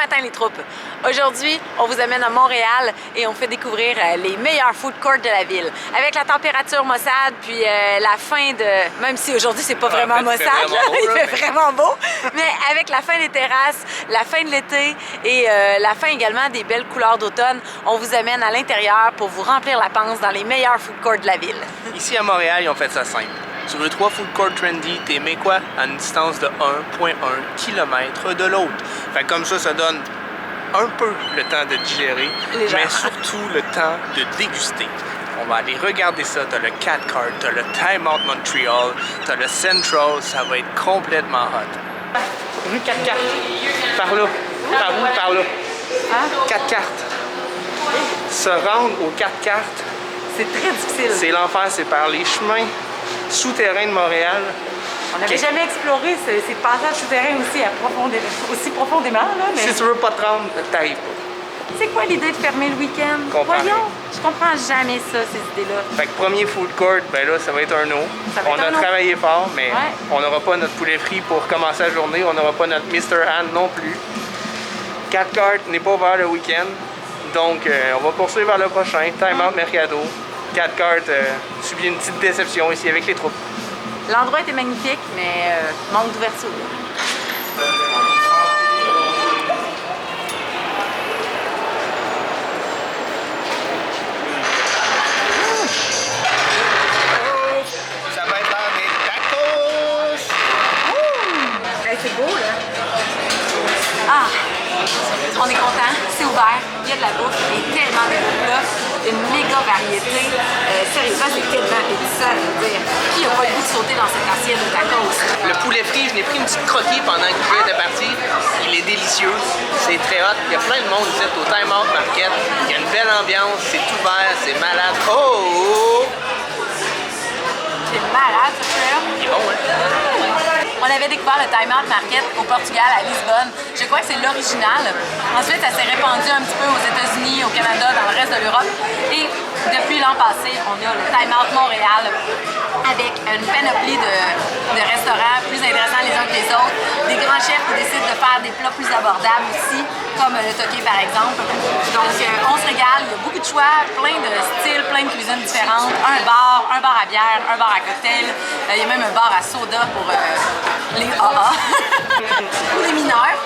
matin les troupes. Aujourd'hui, on vous amène à Montréal et on fait découvrir les meilleurs food courts de la ville. Avec la température maussade, puis la fin de... Même si aujourd'hui, c'est pas vraiment maussade, il fait vraiment beau, mais avec la fin des terrasses, la fin de l'été et la fin également des belles couleurs d'automne, on vous amène à l'intérieur pour vous remplir la panse dans les meilleurs food courts de la ville. Ici à Montréal, ils ont fait ça simple. Tu veux 3 food courts trendy, t'es mets quoi? À une distance de 1,1 km de l'autre. Fait que comme ça donne un peu le temps de digérer, mais surtout le temps de déguster. On va aller regarder ça. T'as le Cat Cart, t'as le Time Out Montreal, t'as le Central, ça va être complètement hot. Rue 4 cartes. Par là. Par où? Par là. 4 cartes. Se rendre aux 4 cartes, c'est très difficile. C'est l'enfer, c'est par les chemins souterrains de Montréal. On n'avait jamais exploré ces passages souterrains aussi profondément. Là, mais... Si tu veux pas te rendre, t'arrives pas. C'est quoi l'idée de fermer le week-end? Voyons, je comprends jamais ça, ces idées-là. Fait que premier food court, ben là, ça va être un no. On a travaillé fort, mais on n'aura pas notre poulet frit pour commencer la journée. On n'aura pas notre Mr. Anne non plus. 4 Cart n'est pas ouvert le week-end. Donc, on va poursuivre vers le prochain. Time Out Mercado. 4 Cart subit une petite déception ici avec les troupes. L'endroit était magnifique, mais manque d'ouverture. Ça va être l'heure des tacos! Hey, c'est beau, là! Ah! On est content, c'est ouvert, il y a de la bouffe et tellement de plats, une méga variété. Sérieusement, c'est tellement appétissant, je veux dire. Qui n'a pas le goût de sauter dans cette assiette de tacos? Le poulet frit, je l'ai pris une petite croquée pendant que je viens de partir. Il est délicieux, c'est très hot. Il y a plein de monde ici au Time Out Market. Il y a une belle ambiance, c'est ouvert, c'est malade. Oh! C'est malade, ce poulet-là. Il est bon, hein? On avait découvert le Time Out Market au Portugal, à Lisbonne. Je crois que c'est l'original. Ensuite, ça s'est répandu un petit peu aux États-Unis, au Canada, dans le reste de l'Europe. Et depuis l'an passé, on a le Time Out Montréal avec une panoplie de restaurants plus intéressants les uns que les autres. Des grands chefs qui décident de faire des plats plus abordables aussi, comme le Toké par exemple. Donc, on se régale. Il y a beaucoup de choix, plein de styles, plein de cuisines différentes. Un bar à bière, un bar à cocktail. Il y a même un bar à soda pour... les AA ou les mineurs.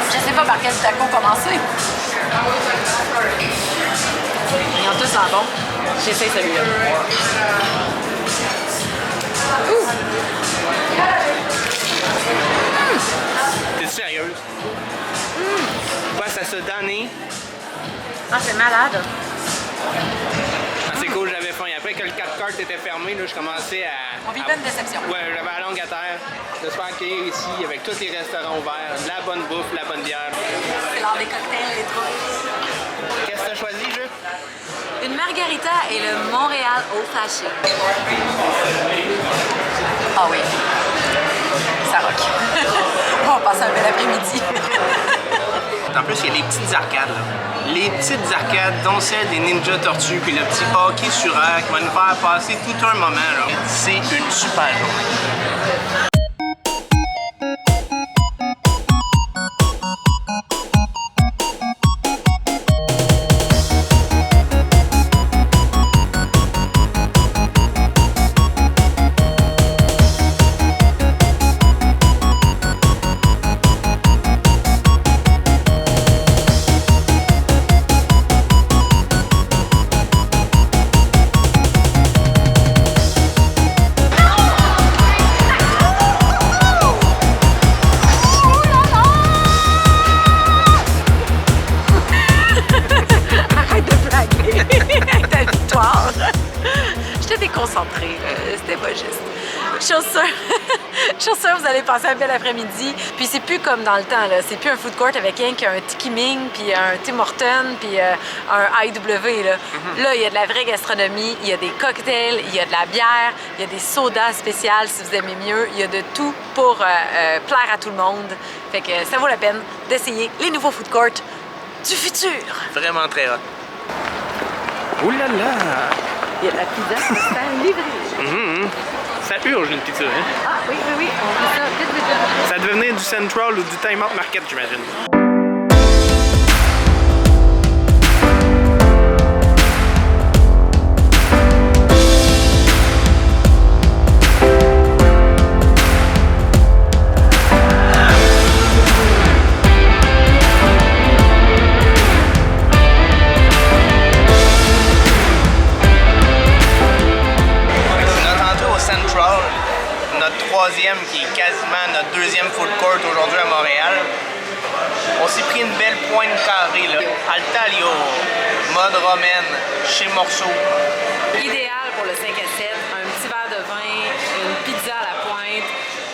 Je sais pas par quel taco commencer. Ils ont tous un bon. J'essaie celui-là. T'es sérieuse? Passe à se donner. Ah, c'est malade. Ah, c'est cool, j'avais faim. Après que le 4 Cart était fermé, là, je commençais à... On vivait une déception. Ouais, j'avais la langue à terre de se faire accueillir ici avec tous les restaurants ouverts, de la bonne bouffe, la bonne bière. C'est l'heure des cocktails, les trucs. Qu'est-ce que t'as choisi, Jules? Une margarita et le Montréal Old Fashioned. Ah oui. Ça rock. On va passer un bel après-midi. En plus, il y a des petites arcades, là. Les petites arcades, dont celle des Ninja Tortues, puis le petit hockey sur air qui va nous faire passer tout un moment, là. C'est une super journée. Déconcentré, c'était pas juste. Je suis sûre, vous allez passer un bel après-midi. Puis c'est plus comme dans le temps, là. C'est plus un food court avec un Tiki Ming, puis un Tim Hortons, puis un IW. Là. Là, il y a de la vraie gastronomie, il y a des cocktails, il y a de la bière, il y a des sodas spéciales si vous aimez mieux. Il y a de tout pour plaire à tout le monde. Fait que ça vaut la peine d'essayer les nouveaux food courts du futur. Vraiment très hot. Oh là là! Il y a de la pizza, c'est un livre. purge, une pizza, hein? Ah oui, on fait ça vite, vite. Ça devait venir du Central ou du Time Out Market, j'imagine. Troisième qui est quasiment notre deuxième food court aujourd'hui à Montréal. On s'est pris une belle pointe carrée là. Al Taglio, mode romaine, chez Morceau. Idéal pour le 5 à 7, un petit verre de vin, une pizza à la pointe,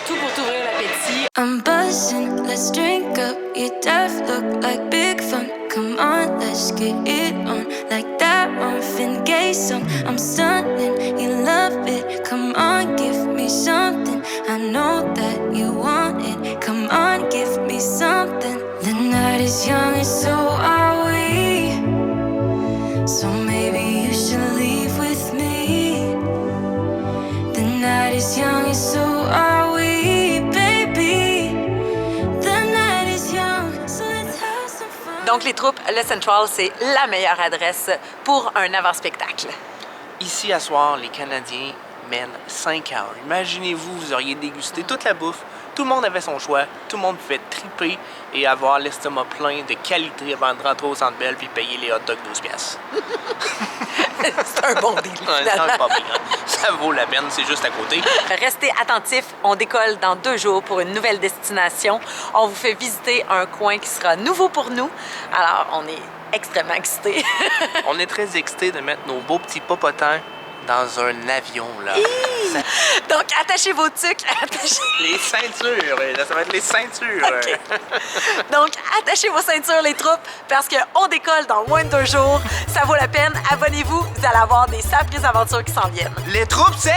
tout pour t'ouvrir l'appétit. I'm buzzing, let's drink up. Your death look like big fun. Come on, let's get it on. Like that Marvin Gaye song. I'm stunning, you love it. Come on, give me something. I know that you want it. Come on, give me something. The night is young and so are we. So maybe you should leave with me. The night is young and so are we, baby. The night is young, so let's have some fun. Donc les troupes, le Central, c'est la meilleure adresse pour un avant-spectacle. Ici, à soir, les Canadiens mènent 5 heures. Imaginez-vous, vous auriez dégusté toute la bouffe, tout le monde avait son choix, tout le monde pouvait triper et avoir l'estomac plein de qualité avant de rentrer au Centre Bell puis payer les hot dogs 12 piastres. C'est un bon deal, finalement. Non, pas bien. Ça vaut la peine, c'est juste à côté. Restez attentifs, on décolle dans 2 jours pour une nouvelle destination. On vous fait visiter un coin qui sera nouveau pour nous. Alors, on est extrêmement excités. On est très excités de mettre nos beaux petits popotins dans un avion, là. Donc, attachez vos tucs. Les ceintures, là, ça va être les ceintures. Okay. Donc, attachez vos ceintures, les troupes, parce qu'on décolle dans moins de 2 jours. Ça vaut la peine. Abonnez-vous, vous allez avoir des surprises aventures qui s'en viennent. Les troupes, c'est...